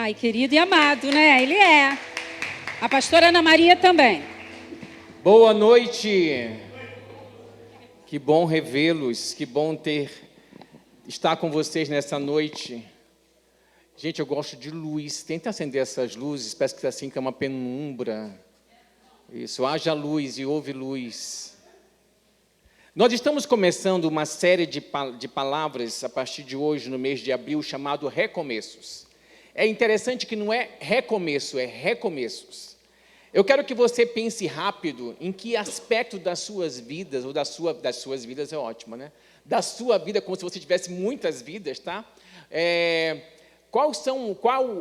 Ai, querido e amado, né? Ele é. A pastora Ana Maria também. Boa noite. Que bom revê-los, que bom estar com vocês nessa noite. Gente, eu gosto de luz. Tenta acender essas luzes, parece que está assim, que é uma penumbra. Isso, haja luz e houve luz. Nós estamos começando uma série de palavras a partir de hoje, no mês de abril, chamado Recomeços. É interessante que não é recomeço, é recomeços. Eu quero que você pense rápido em que aspecto das suas vidas, ou das suas vidas é ótimo, né? Da sua vida, como se você tivesse muitas vidas, tá? Qual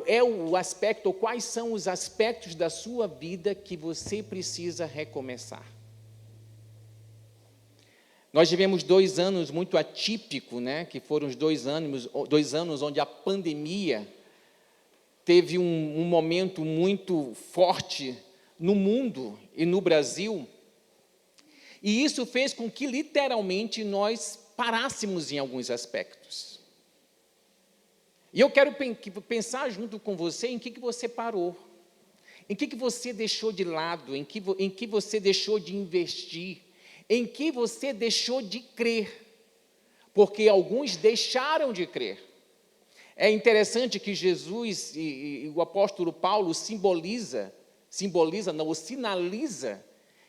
é o aspecto, ou quais são os aspectos da sua vida que você precisa recomeçar? Nós tivemos 2 anos muito atípicos, né? Que foram os 2 anos onde a pandemia teve um momento muito forte no mundo e no Brasil, e isso fez com que, literalmente, nós parássemos em alguns aspectos. E eu quero pensar junto com você em que você parou, em que você deixou de lado, em que você deixou de investir, em que você deixou de crer, porque alguns deixaram de crer. É interessante que Jesus e o apóstolo Paulo sinaliza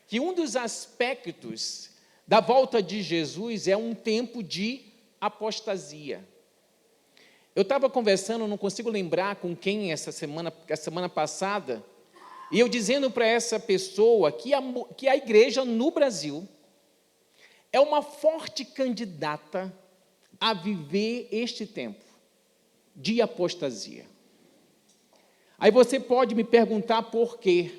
que um dos aspectos da volta de Jesus é um tempo de apostasia. Eu estava conversando, não consigo lembrar com quem essa semana passada, e eu dizendo para essa pessoa que a igreja no Brasil é uma forte candidata a viver este tempo de apostasia. Aí você pode me perguntar por quê.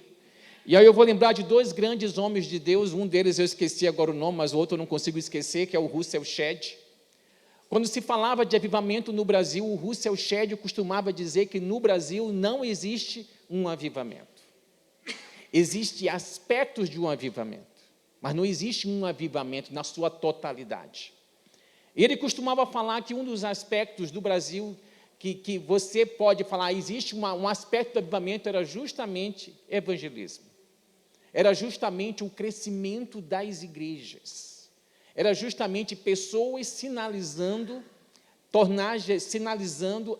E aí eu vou lembrar de 2 grandes homens de Deus, um deles eu esqueci agora o nome, mas o outro eu não consigo esquecer, que é o Russell Shedd. Quando se falava de avivamento no Brasil, o Russell Shedd costumava dizer que no Brasil não existe um avivamento. Existem aspectos de um avivamento, mas não existe um avivamento na sua totalidade. Ele costumava falar que um dos aspectos do Brasil que você pode falar, existe um aspecto do avivamento, era justamente evangelismo. Era justamente o crescimento das igrejas. Era justamente pessoas sinalizando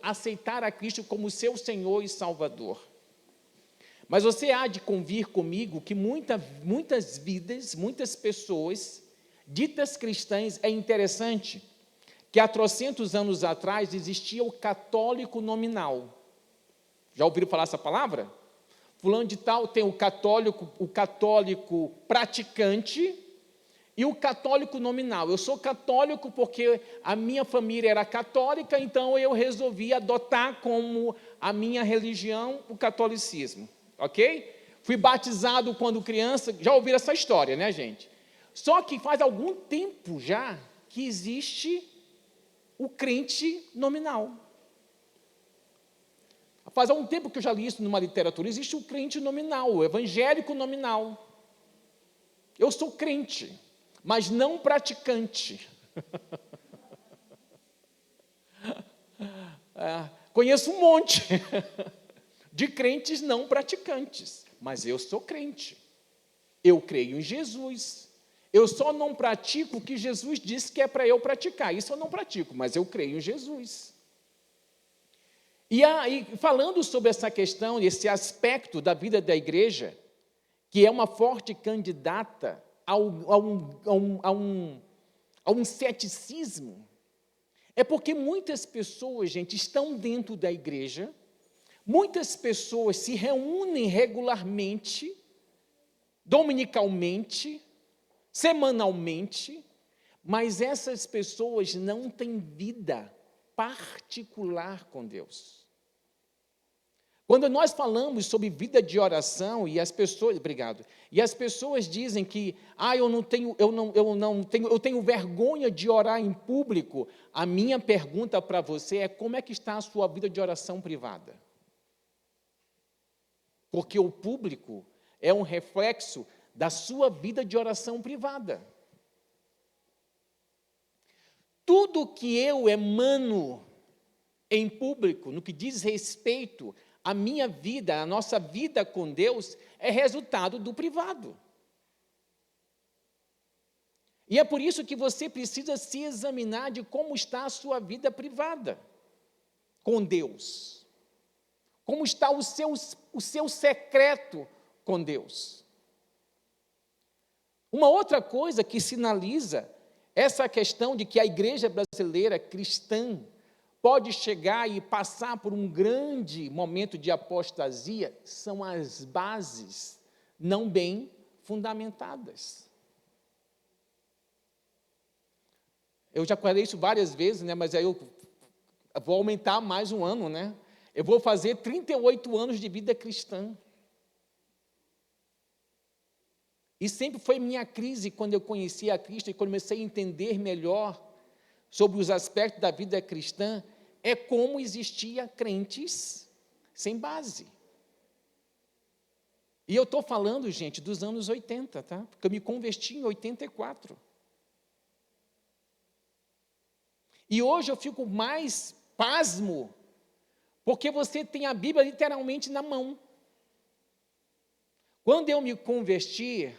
aceitar a Cristo como seu Senhor e Salvador. Mas você há de convir comigo que muitas vidas, muitas pessoas, ditas cristãs, é interessante que há trocentos anos atrás existia o católico nominal. Já ouviram falar essa palavra? Fulano de tal tem o católico praticante e o católico nominal. Eu sou católico porque a minha família era católica, então eu resolvi adotar como a minha religião o catolicismo, ok? Fui batizado quando criança, já ouviram essa história, né, gente? Só que faz algum tempo já que existe o crente nominal. Faz algum tempo que eu já li isso numa literatura, existe o crente nominal, o evangélico nominal. Eu sou crente, mas não praticante. Conheço um monte de crentes não praticantes, mas eu sou crente. Eu creio em Jesus. Eu só não pratico o que Jesus disse que é para eu praticar. Isso eu não pratico, mas eu creio em Jesus. E aí, falando sobre essa questão, esse aspecto da vida da igreja, que é uma forte candidata a um ceticismo, é porque muitas pessoas, gente, estão dentro da igreja, muitas pessoas se reúnem regularmente, dominicalmente, semanalmente, mas essas pessoas não têm vida particular com Deus. Quando nós falamos sobre vida de oração e as pessoas, e as pessoas dizem que eu tenho vergonha de orar em público, a minha pergunta para você é: como é que está a sua vida de oração privada? Porque o público é um reflexo da sua vida de oração privada. Tudo que eu emano em público, no que diz respeito a minha vida, a nossa vida com Deus, é resultado do privado. E é por isso que você precisa se examinar de como está a sua vida privada com Deus. Como está o seu secreto com Deus. Uma outra coisa que sinaliza essa questão de que a igreja brasileira cristã pode chegar e passar por um grande momento de apostasia são as bases não bem fundamentadas. Eu já falei isso várias vezes, né, mas aí eu vou aumentar mais um ano, né? Eu vou fazer 38 anos de vida cristã. E sempre foi minha crise quando eu conheci a Cristo e comecei a entender melhor sobre os aspectos da vida cristã, é como existia crentes sem base. E eu estou falando, gente, dos anos 80, tá? Porque eu me converti em 84. E hoje eu fico mais pasmo, porque você tem a Bíblia literalmente na mão. Quando eu me converti,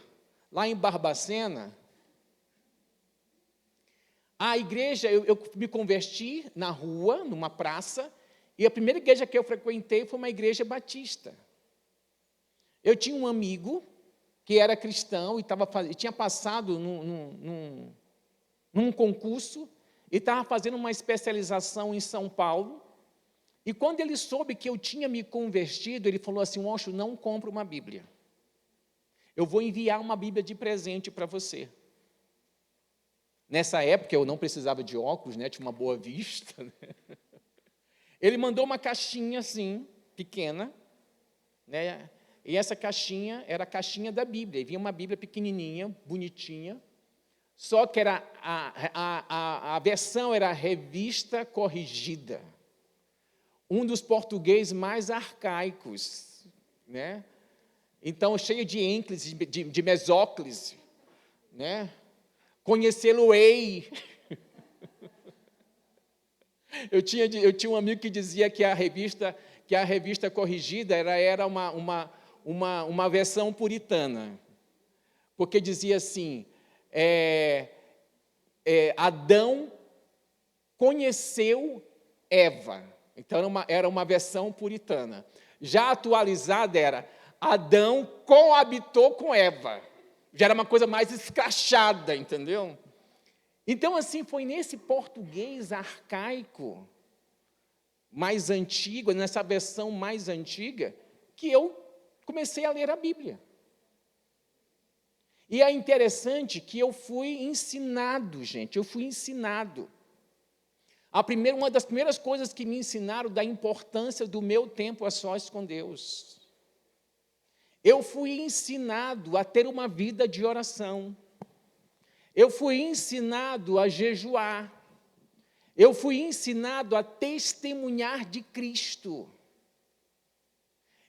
lá em Barbacena, a igreja, eu me converti na rua, numa praça, e a primeira igreja que eu frequentei foi uma igreja batista. Eu tinha um amigo que era cristão e tinha passado num concurso e estava fazendo uma especialização em São Paulo. E quando ele soube que eu tinha me convertido, ele falou assim: Osho, não compra uma Bíblia. Eu vou enviar uma Bíblia de presente para você. Nessa época eu não precisava de óculos, né? Tinha uma boa vista. Né? Ele mandou uma caixinha assim, pequena, né? E essa caixinha era a caixinha da Bíblia. E vinha uma Bíblia pequenininha, bonitinha, só que era a versão era revista corrigida. Um dos portugueses mais arcaicos, né? Então, cheio de ênclise, de mesóclise, né? Conhecê-lo-ei. Eu tinha um amigo que dizia que a revista corrigida era uma versão puritana, porque dizia assim, Adão conheceu Eva, então era uma versão puritana. Já atualizada era, Adão coabitou com Eva, já era uma coisa mais escrachada, entendeu? Então, assim, foi nesse português arcaico, mais antigo, nessa versão mais antiga, que eu comecei a ler a Bíblia. E é interessante que eu fui ensinado, gente, Uma das primeiras coisas que me ensinaram da importância do meu tempo a sós com Deus. Eu fui ensinado a ter uma vida de oração. Eu fui ensinado a jejuar. Eu fui ensinado a testemunhar de Cristo.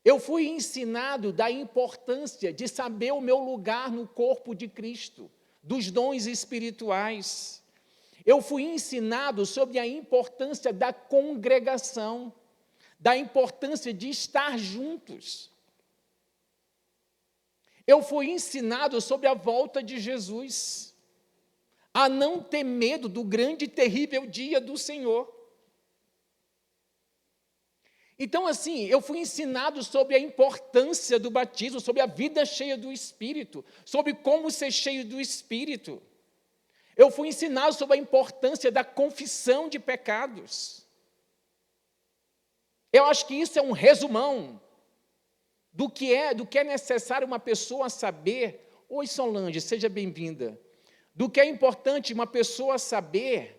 Eu fui ensinado da importância de saber o meu lugar no corpo de Cristo, dos dons espirituais. Eu fui ensinado sobre a importância da congregação, da importância de estar juntos. Eu fui ensinado sobre a volta de Jesus, a não ter medo do grande e terrível dia do Senhor. Então, assim, eu fui ensinado sobre a importância do batismo, sobre a vida cheia do Espírito, sobre como ser cheio do Espírito. Eu fui ensinado sobre a importância da confissão de pecados. Eu acho que isso é um resumão do que é necessário uma pessoa saber. Oi, Solange, seja bem-vinda. Do que é importante uma pessoa saber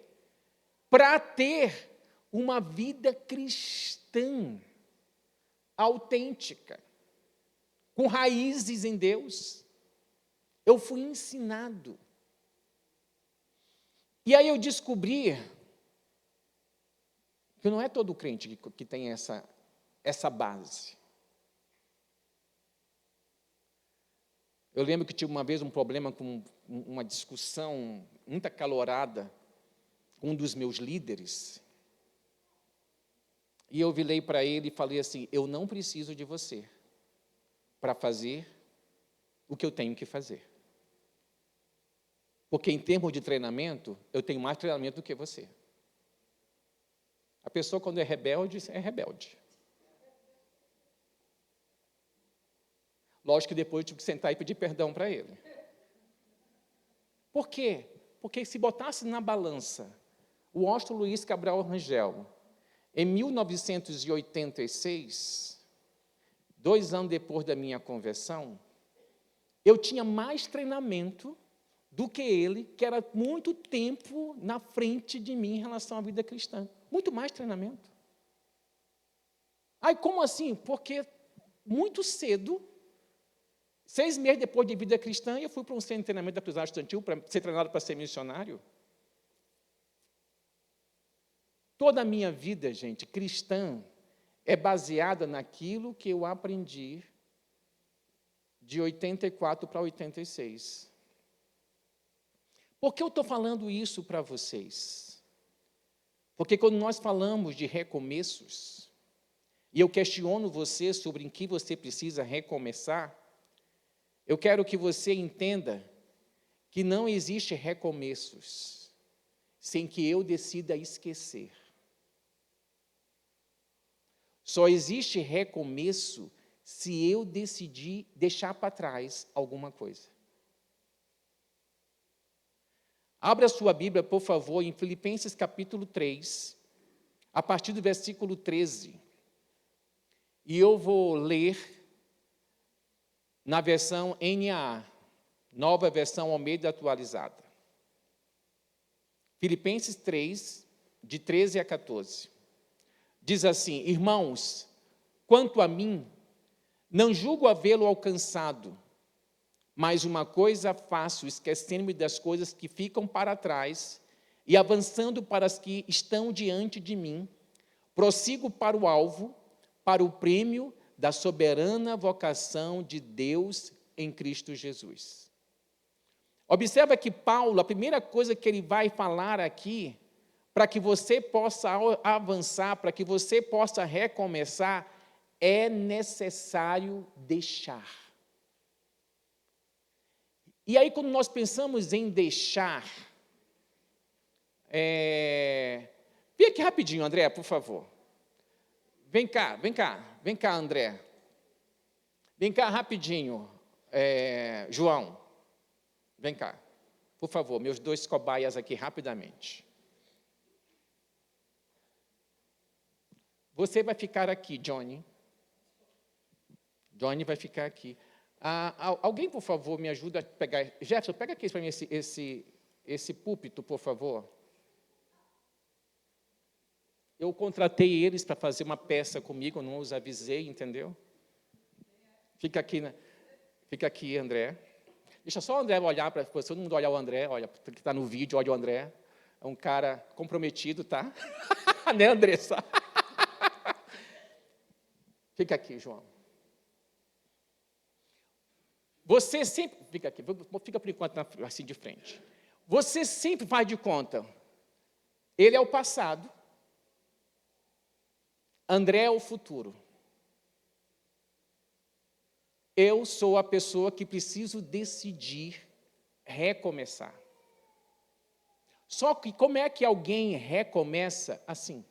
para ter uma vida cristã autêntica, com raízes em Deus. Eu fui ensinado. E aí eu descobri que não é todo crente que tem essa base. Eu lembro que tive uma vez um problema com uma discussão muito acalorada com um dos meus líderes. E eu virei para ele e falei assim, eu não preciso de você para fazer o que eu tenho que fazer. Porque em termos de treinamento, eu tenho mais treinamento do que você. A pessoa, quando é rebelde, é rebelde. Lógico que depois eu tive que sentar e pedir perdão para ele. Por quê? Porque se botasse na balança o Washington Luiz Cabral Rangel, em 1986, 2 anos depois da minha conversão, eu tinha mais treinamento do que ele, que era muito tempo na frente de mim em relação à vida cristã. Muito mais treinamento. Aí, como assim? Porque muito cedo, 6 meses depois de vida cristã, eu fui para um centro de treinamento da Cruzada Estudantil para ser treinado para ser missionário. Toda a minha vida, gente, cristã, é baseada naquilo que eu aprendi de 84 para 86. Por que eu estou falando isso para vocês? Porque quando nós falamos de recomeços, e eu questiono você sobre em que você precisa recomeçar, eu quero que você entenda que não existe recomeços sem que eu decida esquecer. Só existe recomeço se eu decidir deixar para trás alguma coisa. Abra a sua Bíblia, por favor, em Filipenses capítulo 3, a partir do versículo 13. E eu vou ler na versão NAA, nova versão Almeida atualizada. Filipenses 3, de 13 a 14. Diz assim, irmãos, quanto a mim, não julgo havê-lo alcançado, mas uma coisa faço, esquecendo-me das coisas que ficam para trás e avançando para as que estão diante de mim, prossigo para o alvo, para o prêmio da soberana vocação de Deus em Cristo Jesus. Observa que Paulo, a primeira coisa que ele vai falar aqui, para que você possa avançar, para que você possa recomeçar, é necessário deixar. E aí, quando nós pensamos em deixar, vem aqui rapidinho, André, por favor. Vem cá, André. Vem cá rapidinho, João. Vem cá, por favor, meus 2 cobaias aqui, rapidamente. Você vai ficar aqui, Johnny. Johnny vai ficar aqui. Alguém, por favor, me ajuda a pegar... Jefferson, pega aqui para mim esse púlpito, por favor. Eu contratei eles para fazer uma peça comigo, eu não os avisei, entendeu? Fica aqui, André. Deixa só o André olhar para você, todo mundo olhar o André, olha, que está no vídeo, olha o André. É um cara comprometido, tá? Né, Andressa? Fica aqui, João. Você sempre... Fica aqui, fica por enquanto assim de frente. Você sempre faz de conta. Ele é o passado. André é o futuro. Eu sou a pessoa que preciso decidir recomeçar. Só que como é que alguém recomeça assim?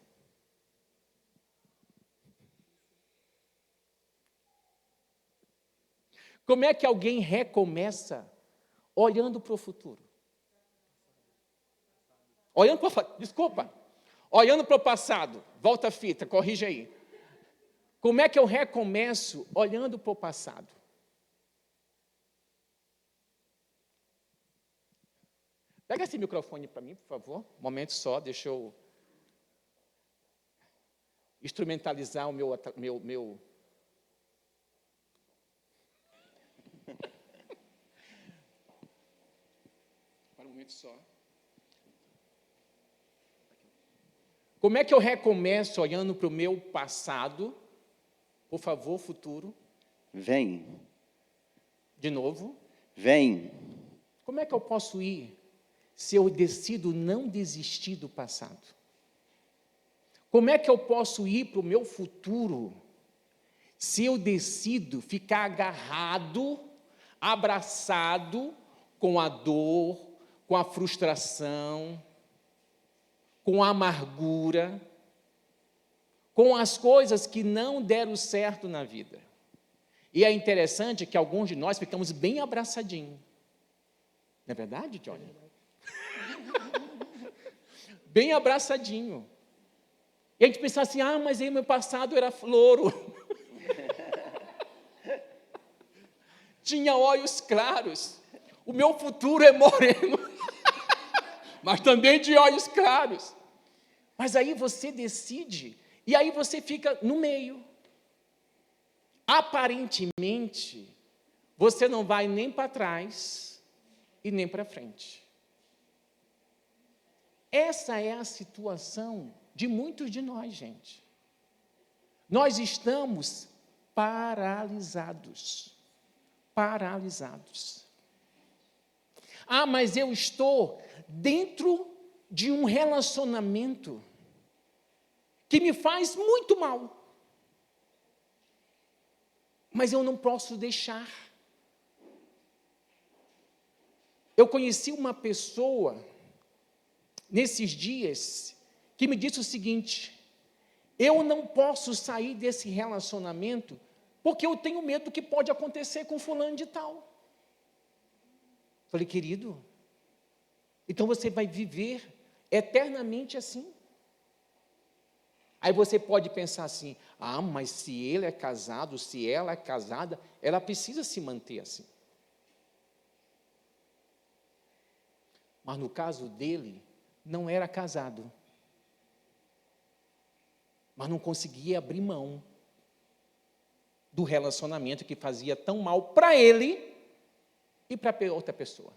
Como é que alguém recomeça olhando para o futuro? Olhando para o passado. Volta a fita, corrige aí. Como é que eu recomeço olhando para o passado? Pega esse microfone para mim, por favor. Um momento só, deixa eu instrumentalizar o meu... Para um momento só. Como é que eu recomeço olhando para o meu passado? Por favor, futuro. Vem. De novo. Vem. Como é que eu posso ir se eu decido não desistir do passado? Como é que eu posso ir para o meu futuro se eu decido ficar agarrado, abraçado com a dor, com a frustração, com a amargura, com as coisas que não deram certo na vida? E é interessante que alguns de nós ficamos bem abraçadinhos. Não é verdade, Johnny? Bem abraçadinho. E a gente pensa assim, mas aí meu passado era louro. Tinha olhos claros. O meu futuro é moreno. Mas também de olhos claros. Mas aí você decide, e aí você fica no meio. Aparentemente, você não vai nem para trás e nem para frente. Essa é a situação de muitos de nós, gente. Nós estamos paralisados. Paralisados. Mas eu estou dentro de um relacionamento que me faz muito mal. Mas eu não posso deixar. Eu conheci uma pessoa, nesses dias, que me disse o seguinte: eu não posso sair desse relacionamento porque eu tenho medo do que pode acontecer com fulano de tal. Falei, querido, então você vai viver eternamente assim? Aí você pode pensar assim, mas se ele é casado, se ela é casada, ela precisa se manter assim. Mas no caso dele, não era casado. Mas não conseguia abrir mão do relacionamento que fazia tão mal para ele e para outra pessoa.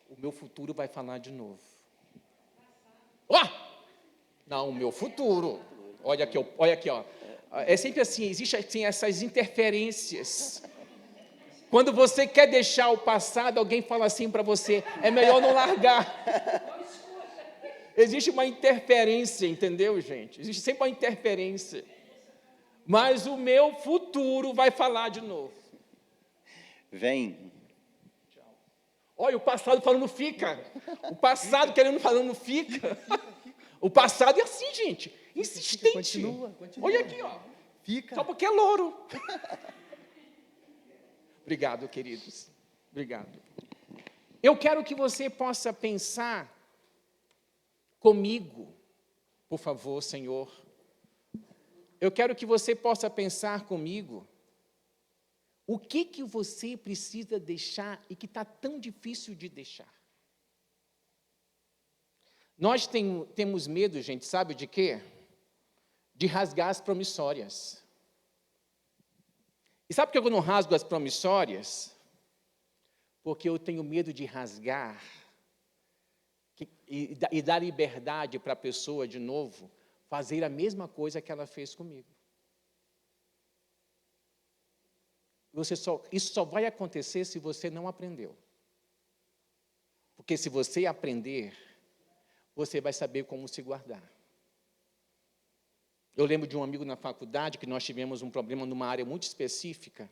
O meu futuro vai falar de novo. Não, o meu futuro. Olha aqui, ó. É sempre assim, existem assim, essas interferências. Quando você quer deixar o passado, alguém fala assim para você, é melhor não largar. Existe uma interferência, entendeu, gente? Existe sempre uma interferência. Mas o meu futuro vai falar de novo. Vem. Olha, o passado falando fica. O passado querendo falando fica. O passado é assim, gente. Insistente. Continua. Olha aqui, ó. Fica. Só porque é louro. Obrigado, queridos. Obrigado. Eu quero que você possa pensar comigo, por favor, Senhor. Eu quero que você possa pensar comigo o que você precisa deixar e que está tão difícil de deixar. Nós temos medo, gente, sabe de quê? De rasgar as promissórias. E sabe por que eu não rasgo as promissórias? Porque eu tenho medo de rasgar e dar liberdade para a pessoa, de novo, fazer a mesma coisa que ela fez comigo. Isso só vai acontecer se você não aprendeu. Porque se você aprender, você vai saber como se guardar. Eu lembro de um amigo na faculdade que nós tivemos um problema numa área muito específica.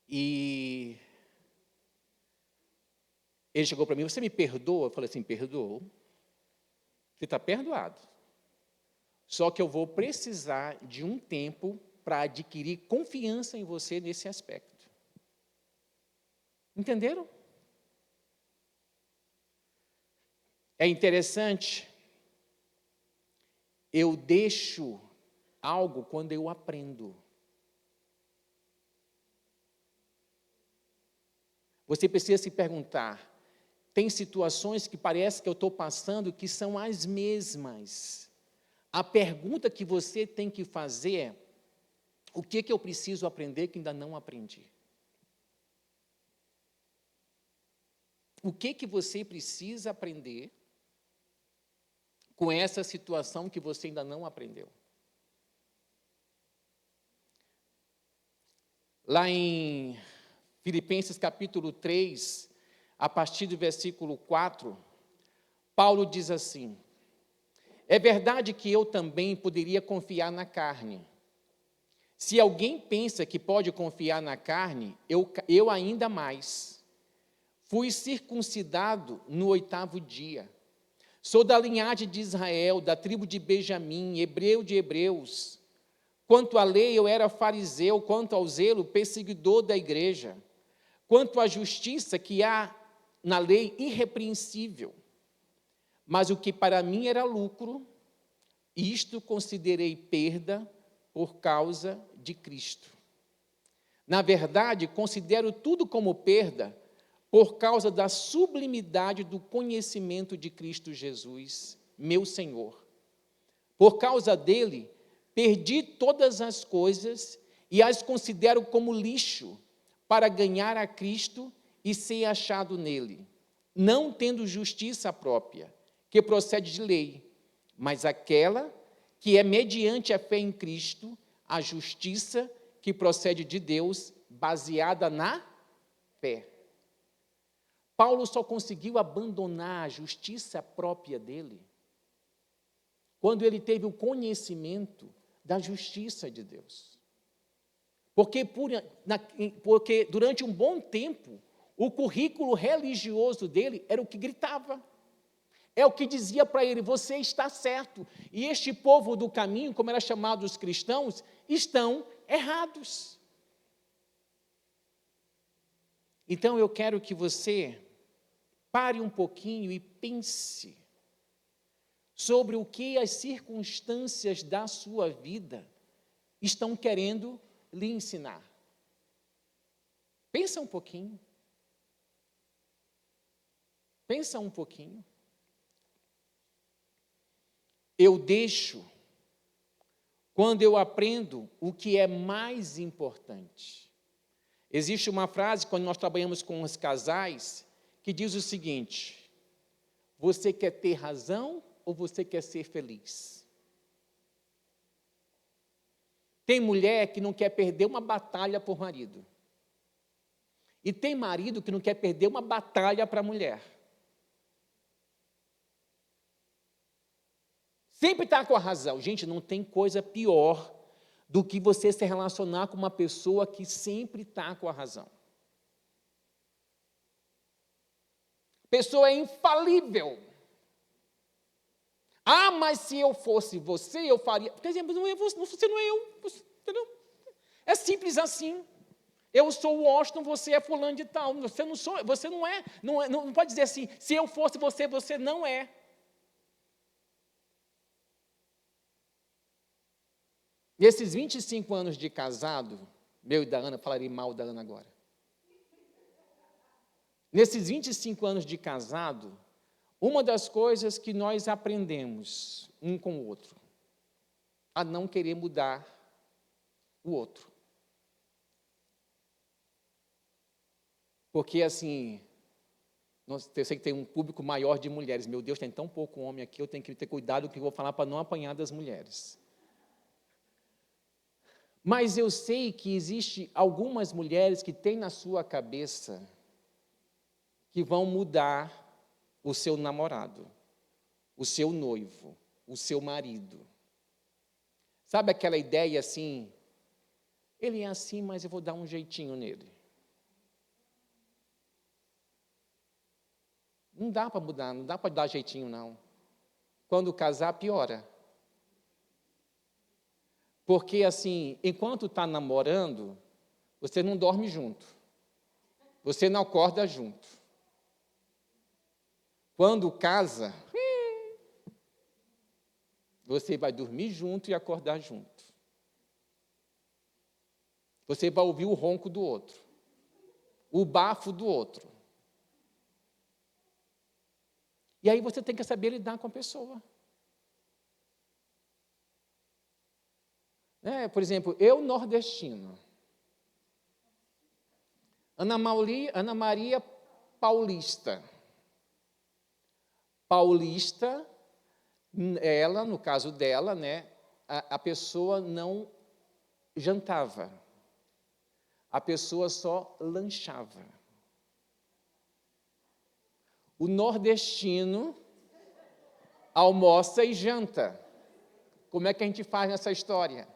E ele chegou para mim, você me perdoa? Eu falei assim, perdoo. Você está perdoado. Só que eu vou precisar de um tempo para adquirir confiança em você nesse aspecto. Entenderam? É interessante, eu deixo algo quando eu aprendo. Você precisa se perguntar, tem situações que parece que eu estou passando que são as mesmas. A pergunta que você tem que fazer é, o que eu preciso aprender que ainda não aprendi? O que você precisa aprender com essa situação que você ainda não aprendeu? Lá em Filipenses capítulo 3, a partir do versículo 4, Paulo diz assim: é verdade que eu também poderia confiar na carne. Se alguém pensa que pode confiar na carne, eu ainda mais. Fui circuncidado no 8º dia. Sou da linhagem de Israel, da tribo de Benjamim, hebreu de hebreus. Quanto à lei, eu era fariseu, quanto ao zelo, perseguidor da igreja. Quanto à justiça que há na lei, irrepreensível. Mas o que para mim era lucro, isto considerei perda por causa de Cristo. Na verdade, considero tudo como perda por causa da sublimidade do conhecimento de Cristo Jesus, meu Senhor. Por causa dele, perdi todas as coisas e as considero como lixo para ganhar a Cristo e ser achado nele, não tendo justiça própria, que procede de lei, mas aquela que é mediante a fé em Cristo, a justiça que procede de Deus, baseada na fé. Paulo só conseguiu abandonar a justiça própria dele quando ele teve o conhecimento da justiça de Deus. Porque durante um bom tempo, o currículo religioso dele era o que gritava. É o que dizia para ele: você está certo. E este povo do caminho, como era chamado os cristãos, estão errados. Então eu quero que você pare um pouquinho e pense sobre o que as circunstâncias da sua vida estão querendo lhe ensinar. Pensa um pouquinho. Pensa um pouquinho. Eu deixo quando eu aprendo o que é mais importante. Existe uma frase, quando nós trabalhamos com os casais, que diz o seguinte: você quer ter razão ou você quer ser feliz? Tem mulher que não quer perder uma batalha por marido. E tem marido que não quer perder uma batalha para a mulher. Sempre está com a razão. Gente, não tem coisa pior do que você se relacionar com uma pessoa que sempre está com a razão. A pessoa é infalível. Ah, mas se eu fosse você, eu faria. Quer dizer, não é você, não é eu. Entendeu? É simples assim. Eu sou o Washington, você é fulano de tal. Você não pode dizer assim, se eu fosse você, você não é. Nesses 25 anos de casado, meu e da Ana, falarei mal da Ana agora. Nesses 25 anos de casado, uma das coisas que nós aprendemos um com o outro, a não querer mudar o outro. Porque, assim, eu sei que tem um público maior de mulheres. Meu Deus, tem tão pouco homem aqui, eu tenho que ter cuidado com o que eu vou falar para não apanhar das mulheres. Mas eu sei que existe algumas mulheres que têm na sua cabeça que vão mudar o seu namorado, o seu noivo, o seu marido. Sabe aquela ideia assim, ele é assim, mas eu vou dar um jeitinho nele. Não dá para mudar, não dá para dar jeitinho, não. Quando casar, piora. Porque, assim, enquanto está namorando, você não dorme junto. Você não acorda junto. Quando casa, você vai dormir junto e acordar junto. Você vai ouvir o ronco do outro, o bafo do outro. E aí você tem que saber lidar com a pessoa. Por exemplo, eu nordestino, Ana Maria paulista. Paulista, ela, no caso dela, a pessoa não jantava, a pessoa só lanchava. O nordestino almoça e janta. Como é que a gente faz nessa história?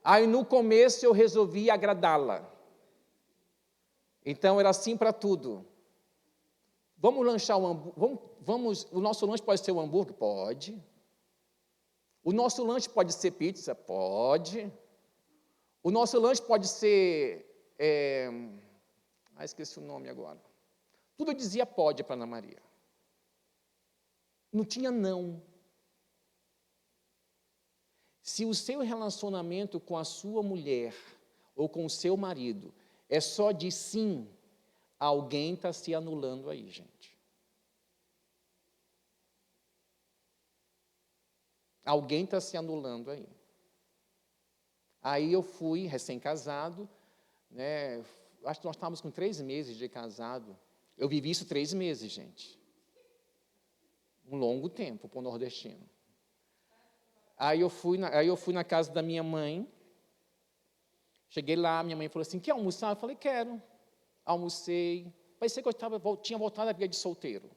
Aí, no começo, eu resolvi agradá-la. Então, era assim para tudo. Vamos lanchar um hambúrguer? O nosso lanche pode ser um hambúrguer? Pode. O nosso lanche pode ser pizza? Pode. O nosso lanche pode ser... esqueci o nome agora. Tudo eu dizia pode para Ana Maria. Não tinha não. Se o seu relacionamento com a sua mulher ou com o seu marido é só de sim, alguém está se anulando aí, gente. Alguém está se anulando aí. Aí eu fui, recém-casado, né? Acho que nós estávamos com 3 meses de casado. Eu vivi isso 3 meses, gente. Um longo tempo para o nordestino. Aí eu fui na casa da minha mãe. Cheguei lá, minha mãe falou assim, quer almoçar? Eu falei, quero. Almocei. Parecia que eu tinha voltado à vida de solteiro.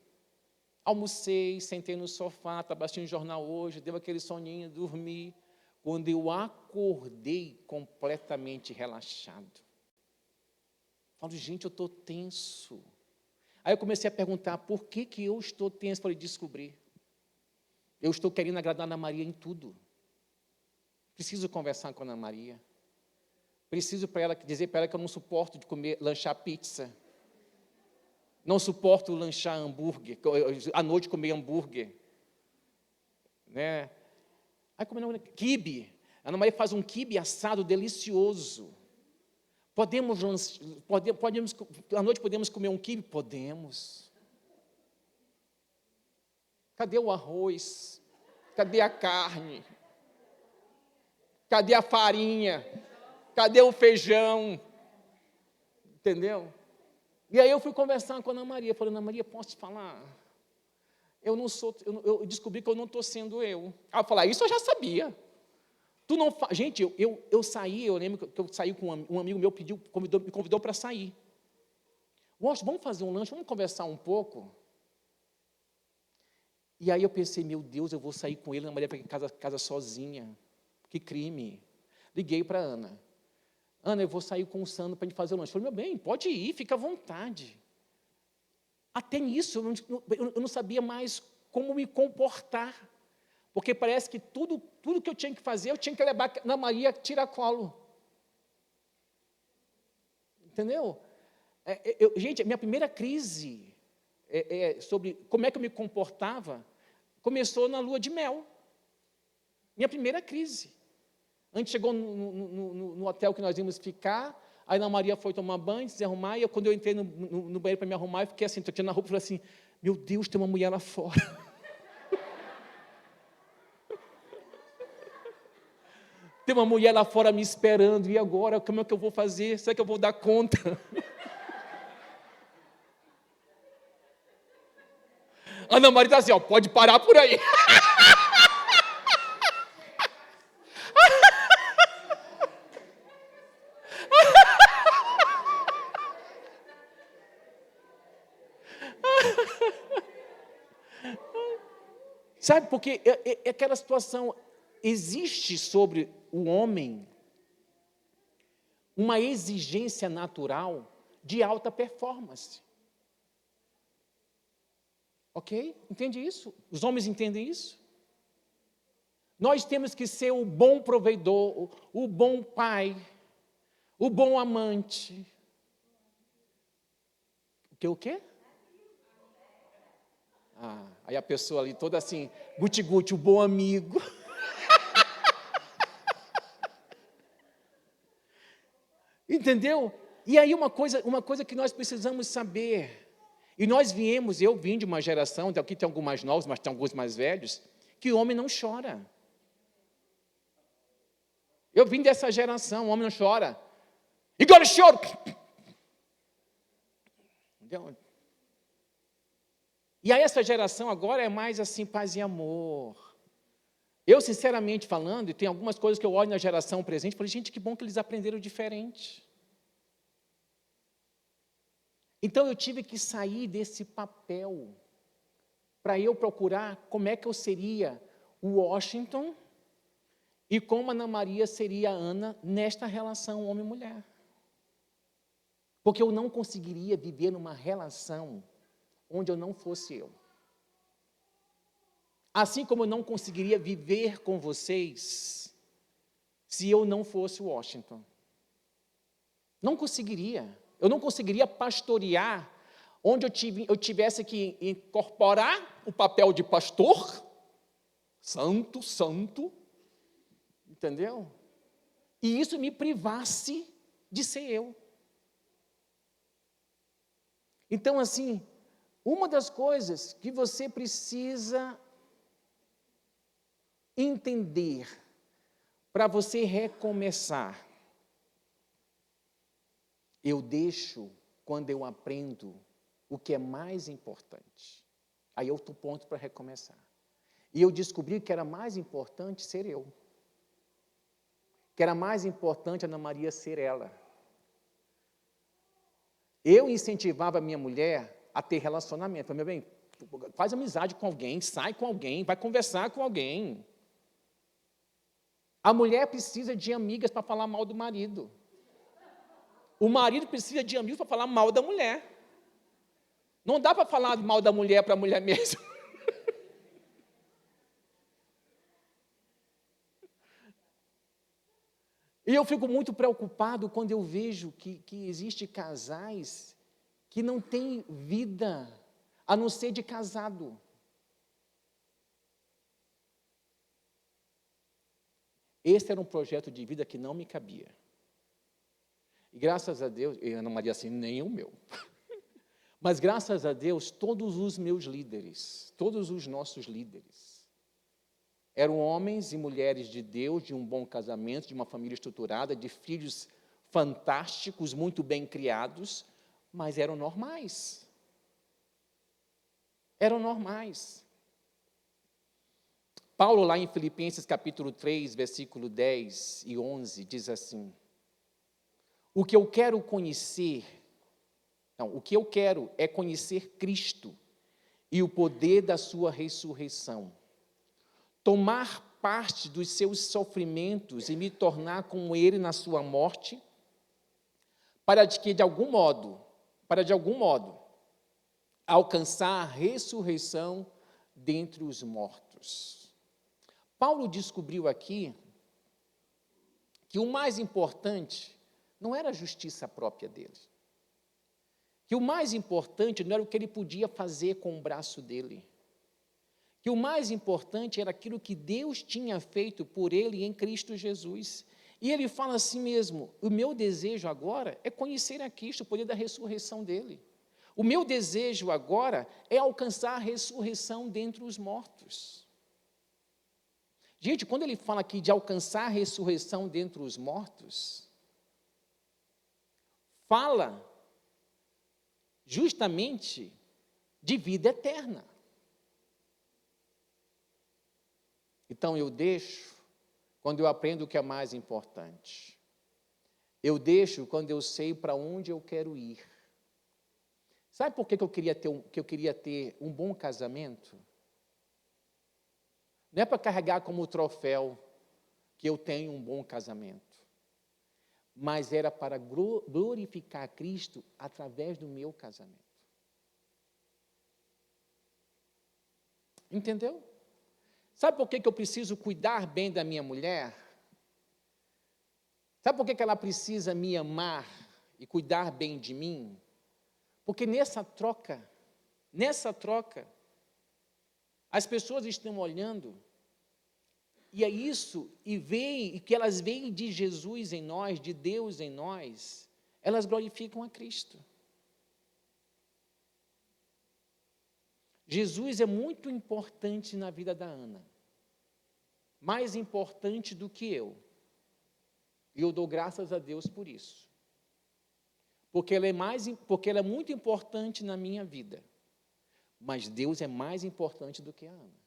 Almocei, sentei no sofá, estava assistindo jornal hoje, deu aquele soninho, dormi. Quando eu acordei completamente relaxado. Falo, gente, eu estou tenso. Aí eu comecei a perguntar, por que eu estou tenso? Falei, descobrir. Eu estou querendo agradar a Ana Maria em tudo. Preciso conversar com a Ana Maria. Preciso dizer para ela que eu não suporto de lanchar pizza. Não suporto lanchar hambúrguer, à noite comer hambúrguer. Né? Aí comendo quibe. A Ana Maria faz um quibe assado delicioso. À noite podemos comer um quibe? Podemos. Cadê o arroz? Cadê a carne? Cadê a farinha? Cadê o feijão? Entendeu? E aí eu fui conversar com a Ana Maria. Falei, Ana Maria, posso te falar? Eu descobri que eu não estou sendo eu. Ela falou, isso eu já sabia. Gente, eu saí, eu lembro que eu saí com um amigo meu, me convidou para sair. Vamos fazer um lanche, vamos conversar um pouco? E aí eu pensei, meu Deus, eu vou sair com ele, Ana Maria para casa sozinha. Que crime. Liguei para a Ana. Ana, eu vou sair com o Sandro para a gente fazer o lanche. Eu falei, meu bem, pode ir, fica à vontade. Até nisso, eu não sabia mais como me comportar. Porque parece que tudo que eu tinha que fazer, eu tinha que levar a Ana Maria tiracolo. Entendeu? Gente, a minha primeira crise sobre como é que eu me comportava começou na lua de mel. Minha primeira crise. A gente chegou no hotel que nós íamos ficar, aí a Ana Maria foi tomar banho, se arrumar, e quando eu entrei no banheiro para me arrumar, eu fiquei assim, estou tirando a roupa e falei assim, meu Deus, tem uma mulher lá fora. Tem uma mulher lá fora me esperando, e agora, como é que eu vou fazer? Será que eu vou dar conta? A Ana Maria está assim, pode parar por aí. Sabe, porque aquela situação, existe sobre o homem uma exigência natural de alta performance. Ok? Entende isso? Os homens entendem isso? Nós temos que ser o bom provedor, o bom pai, o bom amante. O quê? Aí a pessoa ali toda assim, guti-guti, o bom amigo. Entendeu? E aí uma coisa que nós precisamos saber, e eu vim de uma geração, aqui tem alguns mais novos, mas tem alguns mais velhos, que o homem não chora. Eu vim dessa geração, o homem não chora. Agora choro! Entendeu? E aí essa geração agora é mais assim, paz e amor. Eu, sinceramente falando, e tem algumas coisas que eu olho na geração presente, falei, gente, que bom que eles aprenderam diferente. Então eu tive que sair desse papel para eu procurar como é que eu seria o Washington e como a Ana Maria seria a Ana nesta relação homem-mulher. Porque eu não conseguiria viver numa relação onde eu não fosse eu. Assim como eu não conseguiria viver com vocês se eu não fosse Washington. Não conseguiria. Eu não conseguiria pastorear onde eu tivesse que incorporar o papel de pastor, santo, entendeu? E isso me privasse de ser eu. Então, assim, uma das coisas que você precisa entender para você recomeçar, eu deixo quando eu aprendo o que é mais importante. Aí eu estou pronto para recomeçar. E eu descobri que era mais importante ser eu. Que era mais importante a Ana Maria ser ela. Eu incentivava a minha mulher a ter relacionamento. Falei, meu bem, faz amizade com alguém, sai com alguém, vai conversar com alguém. A mulher precisa de amigas para falar mal do marido. O marido precisa de amigos para falar mal da mulher. Não dá para falar mal da mulher para a mulher mesmo. E eu fico muito preocupado quando eu vejo que existem casais que não têm vida a não ser de casado. Esse era um projeto de vida que não me cabia. E graças a Deus, e Ana Maria assim, nem o meu. Mas graças a Deus, todos os meus líderes, todos os nossos líderes, eram homens e mulheres de Deus, de um bom casamento, de uma família estruturada, de filhos fantásticos, muito bem criados, mas eram normais. Eram normais. Paulo, lá em Filipenses capítulo 3, versículo 10 e 11, diz assim: o que eu quero é conhecer Cristo e o poder da sua ressurreição, tomar parte dos seus sofrimentos e me tornar como ele na sua morte, para de algum modo, alcançar a ressurreição dentre os mortos. Paulo descobriu aqui que o mais importante não era a justiça própria dele. Que o mais importante não era o que ele podia fazer com o braço dele. Que o mais importante era aquilo que Deus tinha feito por ele em Cristo Jesus. E ele fala assim mesmo: o meu desejo agora é conhecer a Cristo, o poder da ressurreição dele. O meu desejo agora é alcançar a ressurreição dentre os mortos. Gente, quando ele fala aqui de alcançar a ressurreição dentre os mortos, fala justamente de vida eterna. Então eu deixo quando eu aprendo o que é mais importante. Eu deixo quando eu sei para onde eu quero ir. Sabe por que eu queria ter um bom casamento? Não é para carregar como troféu que eu tenho um bom casamento, mas era para glorificar Cristo através do meu casamento. Entendeu? Sabe por que eu preciso cuidar bem da minha mulher? Sabe por que ela precisa me amar e cuidar bem de mim? Porque nessa troca, as pessoas estão olhando, e é isso, e que elas veem de Jesus em nós, de Deus em nós, elas glorificam a Cristo. Jesus é muito importante na vida da Ana, mais importante do que eu, e eu dou graças a Deus por isso, porque ela é muito importante na minha vida, mas Deus é mais importante do que a Ana.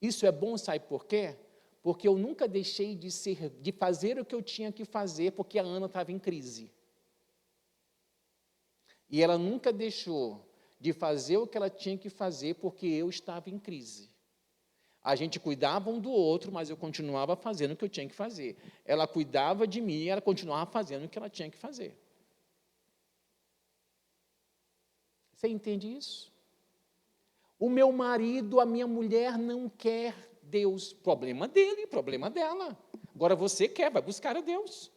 Isso é bom, sabe por quê? Porque eu nunca deixei de fazer o que eu tinha que fazer, porque a Ana estava em crise. E ela nunca deixou de fazer o que ela tinha que fazer, porque eu estava em crise. A gente cuidava um do outro, mas eu continuava fazendo o que eu tinha que fazer. Ela cuidava de mim e ela continuava fazendo o que ela tinha que fazer. Você entende isso? O meu marido, a minha mulher não quer Deus. Problema dele, problema dela. Agora você quer, vai buscar a Deus.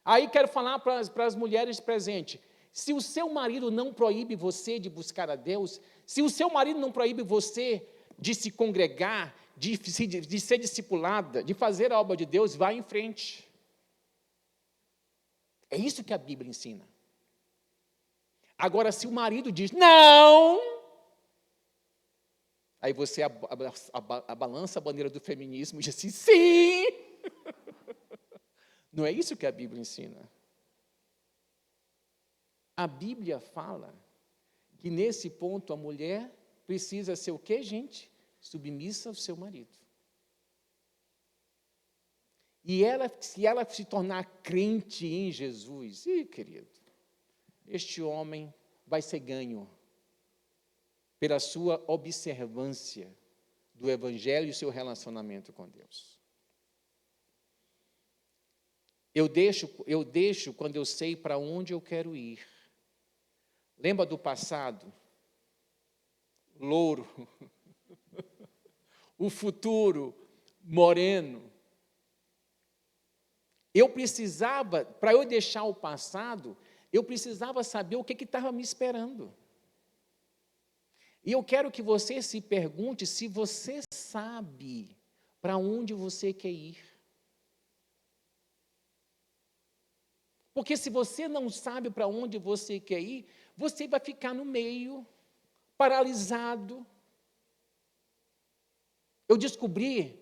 Aí quero falar para as mulheres presentes. Se o seu marido não proíbe você de buscar a Deus, se o seu marido não proíbe você de se congregar, de ser discipulada, de fazer a obra de Deus, vá em frente. É isso que a Bíblia ensina. Agora, se o marido diz, não, aí você abalança a bandeira do feminismo e diz assim, sim. Não é isso que a Bíblia ensina. A Bíblia fala que, nesse ponto, a mulher precisa ser o quê, gente? Submissa ao seu marido. E se ela se tornar crente em Jesus, querido, este homem vai ser ganho pela sua observância do Evangelho e seu relacionamento com Deus. Eu deixo quando eu sei para onde eu quero ir. Lembra do passado? Louro. O futuro, moreno. Eu precisava, para eu deixar o passado, eu precisava saber o que estava me esperando. E eu quero que você se pergunte se você sabe para onde você quer ir. Porque se você não sabe para onde você quer ir, você vai ficar no meio, paralisado. Eu descobri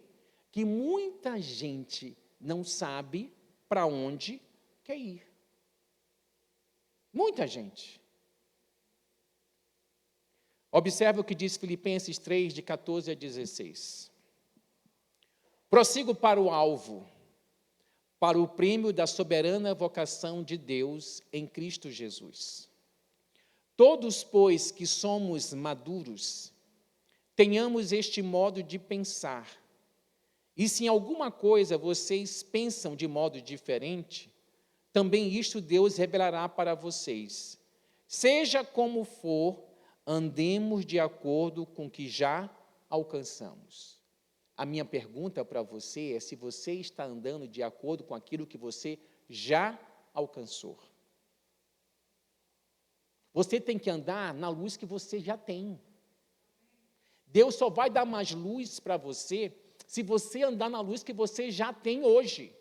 que muita gente não sabe para onde quer ir. Muita gente. Observe o que diz Filipenses 3, de 14 a 16. Prossigo para o alvo, para o prêmio da soberana vocação de Deus em Cristo Jesus. Todos, pois, que somos maduros, tenhamos este modo de pensar. E se em alguma coisa vocês pensam de modo diferente, também isto Deus revelará para vocês. Seja como for, andemos de acordo com o que já alcançamos. A minha pergunta para você é se você está andando de acordo com aquilo que você já alcançou. Você tem que andar na luz que você já tem. Deus só vai dar mais luz para você se você andar na luz que você já tem hoje.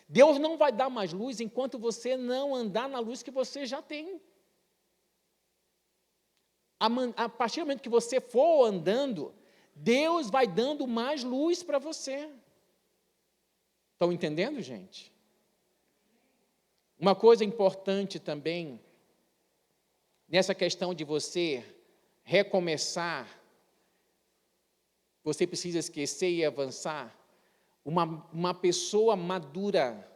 Deus não vai dar mais luz enquanto você não andar na luz que você já tem. A partir do momento que você for andando, Deus vai dando mais luz para você. Estão entendendo, gente? Uma coisa importante também, nessa questão de você recomeçar, você precisa esquecer e avançar. Uma pessoa madura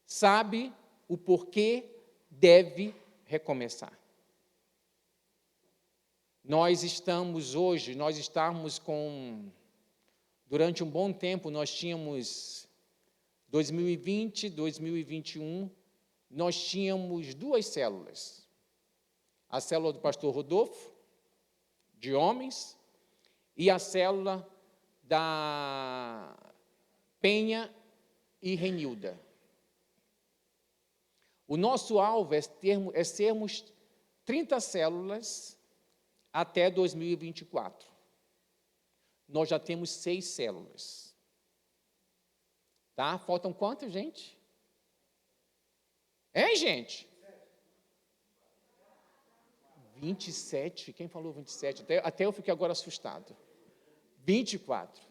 sabe o porquê deve recomeçar. Nós estamos durante um bom tempo, nós tínhamos 2020, 2021, nós tínhamos 2 células. A célula do pastor Rodolfo, de homens, e a célula da Penha e Renilda. O nosso alvo é sermos 30 células até 2024. Nós já temos 6 células. Tá? Faltam quantas, gente? Hein, gente? 27. Quem falou 27? Até eu fiquei agora assustado. 24.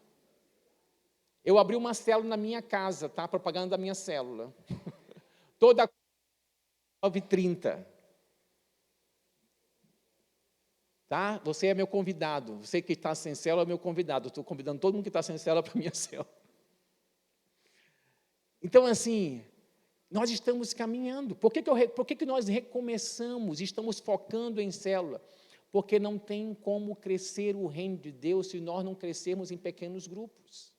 Eu abri uma célula na minha casa, tá? Propaganda da minha célula. Toda 9h30. Tá? Você é meu convidado. Você que está sem célula é meu convidado. Estou convidando todo mundo que está sem célula para a minha célula. Então, assim, Nós estamos caminhando. Por que nós recomeçamos? Estamos focando em célula? Porque não tem como crescer o reino de Deus se nós não crescermos em pequenos grupos.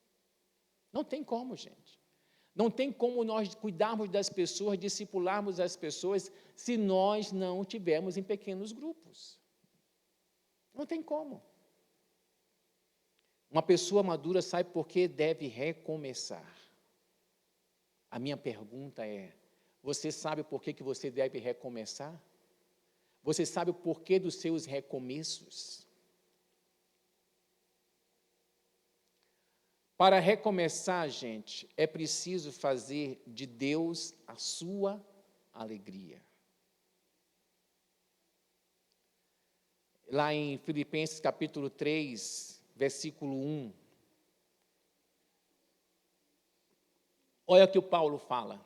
Não tem como, gente. Não tem como nós cuidarmos das pessoas, discipularmos as pessoas, se nós não tivermos em pequenos grupos. Não tem como. Uma pessoa madura sabe por que deve recomeçar. A minha pergunta é, você sabe por que você deve recomeçar? Você sabe o porquê dos seus recomeços? Para recomeçar, gente, é preciso fazer de Deus a sua alegria. Lá em Filipenses capítulo 3, versículo 1, olha o que o Paulo fala.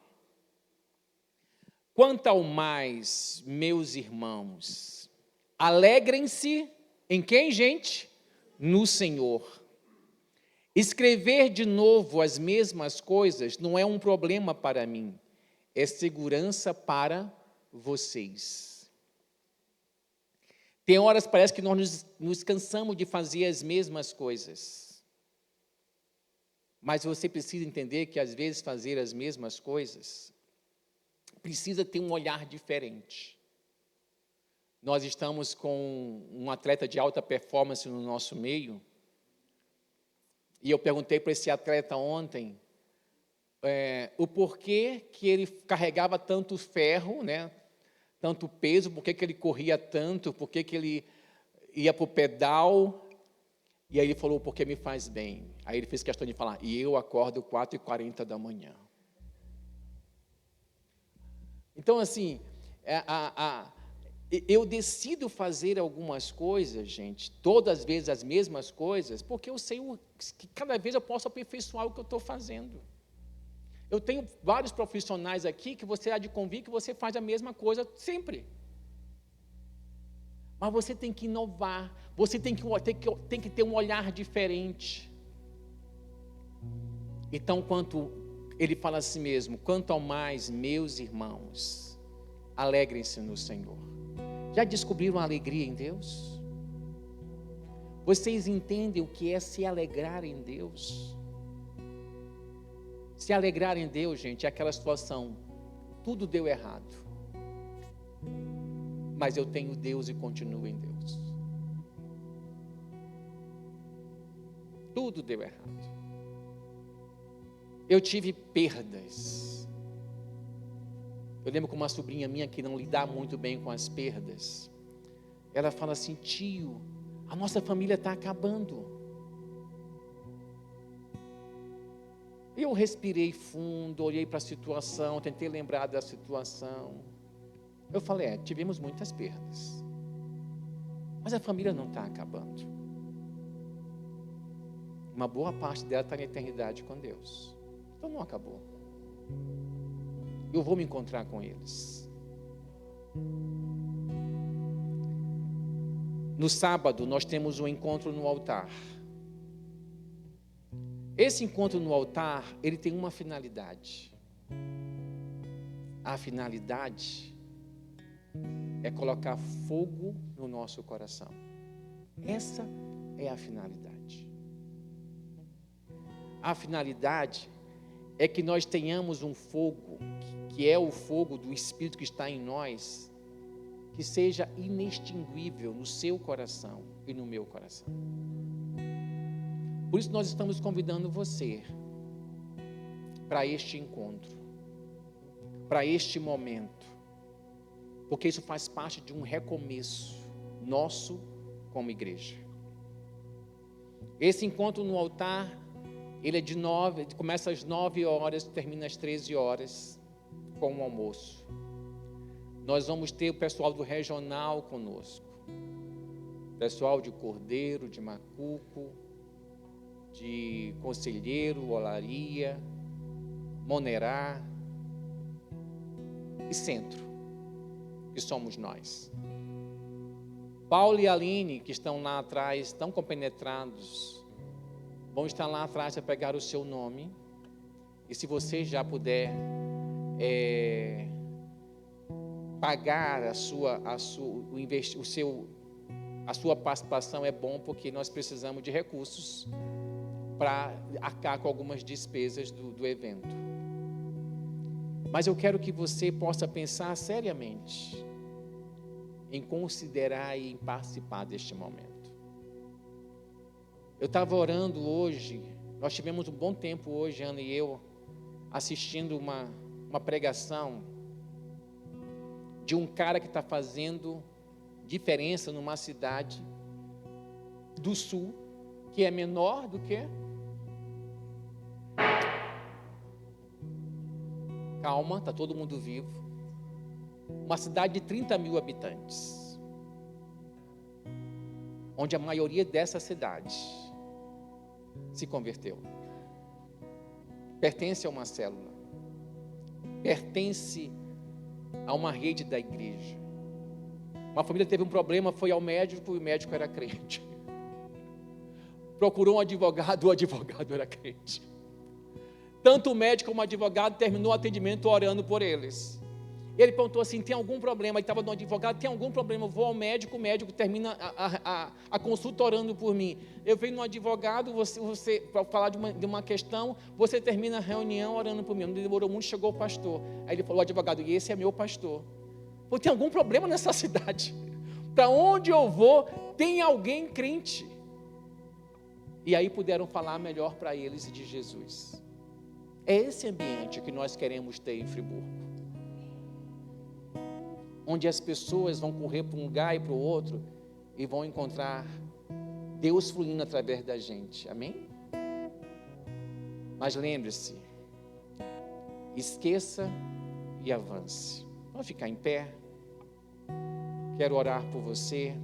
Quanto ao mais, meus irmãos, alegrem-se em quem, gente? No Senhor. Escrever de novo as mesmas coisas não é um problema para mim, é segurança para vocês. Tem horas que parece que nós nos cansamos de fazer as mesmas coisas. Mas você precisa entender que, às vezes, fazer as mesmas coisas precisa ter um olhar diferente. Nós estamos com um atleta de alta performance no nosso meio, e eu perguntei para esse atleta ontem o porquê que ele carregava tanto ferro, né, tanto peso, por que ele corria tanto, por que ele ia para o pedal. E aí ele falou, porque me faz bem. Aí ele fez questão de falar, e eu acordo 4h40 da manhã. Então, assim, eu decido fazer algumas coisas, gente, todas as vezes as mesmas coisas, porque eu sei que cada vez eu posso aperfeiçoar o que eu estou fazendo. Eu tenho vários profissionais aqui que você há de convir que você faz a mesma coisa sempre. Mas você tem que inovar, você tem que ter um olhar diferente. Então, ele fala assim mesmo, quanto ao mais, meus irmãos, alegrem-se no Senhor. Já descobriram a alegria em Deus? Vocês entendem o que é se alegrar em Deus? Se alegrar em Deus, gente, é aquela situação, tudo deu errado, mas eu tenho Deus e continuo em Deus. Tudo deu errado. Eu tive perdas. Eu lembro com uma sobrinha minha que não lidar muito bem com as perdas. Ela fala assim, tio, a nossa família está acabando. Eu respirei fundo, olhei para a situação, tentei lembrar da situação. Eu falei, tivemos muitas perdas, mas a família não está acabando. Uma boa parte dela está na eternidade com Deus. Então não acabou. Eu vou me encontrar com eles. No sábado, nós temos um encontro no altar. Esse encontro no altar, ele tem uma finalidade. A finalidade é colocar fogo no nosso coração. Essa é a finalidade. A finalidade é que nós tenhamos um fogo, que é o fogo do Espírito que está em nós, que seja inextinguível no seu coração e no meu coração. Por isso nós estamos convidando você para este encontro, para este momento, porque isso faz parte de um recomeço nosso como igreja. Esse encontro no altar, ele começa às 9 horas, termina às 13 horas, com o almoço. Nós vamos ter o pessoal do regional conosco, pessoal de Cordeiro, de Macuco, de Conselheiro, Olaria, Monerá e Centro, que somos nós. Paulo e Aline, que estão lá atrás, tão compenetrados, vão estar lá atrás para pegar o seu nome. E se você já puder pagar a sua participação é bom, porque nós precisamos de recursos para arcar com algumas despesas do evento. Mas eu quero que você possa pensar seriamente em considerar e em participar deste momento. Eu estava orando hoje, nós tivemos um bom tempo hoje, Ana e eu, assistindo uma pregação de um cara que está fazendo diferença numa cidade do sul, que é menor do que... Calma, está todo mundo vivo. Uma cidade de 30 mil habitantes, onde a maioria dessa cidade se converteu. Pertence a uma célula, pertence a uma rede da igreja. Uma família teve um problema, foi ao médico e o médico era crente. Procurou um advogado, o advogado era crente. Tanto o médico como o advogado terminou o atendimento orando por eles. Ele perguntou assim: tem algum problema? Ele estava no advogado: tem algum problema? Eu vou ao médico, o médico termina a consulta orando por mim. Eu venho no advogado, você para falar de uma questão, você termina a reunião orando por mim. Não demorou muito, chegou o pastor. Aí ele falou: o advogado, e esse é meu pastor. Pô, tem algum problema nessa cidade? Para onde eu vou, tem alguém crente. E aí puderam falar melhor para eles de Jesus. É esse ambiente que nós queremos ter em Friburgo, onde as pessoas vão correr para um lugar e para o outro e vão encontrar Deus fluindo através da gente, amém? Mas lembre-se, esqueça e avance. Vamos ficar em pé. Quero orar por você.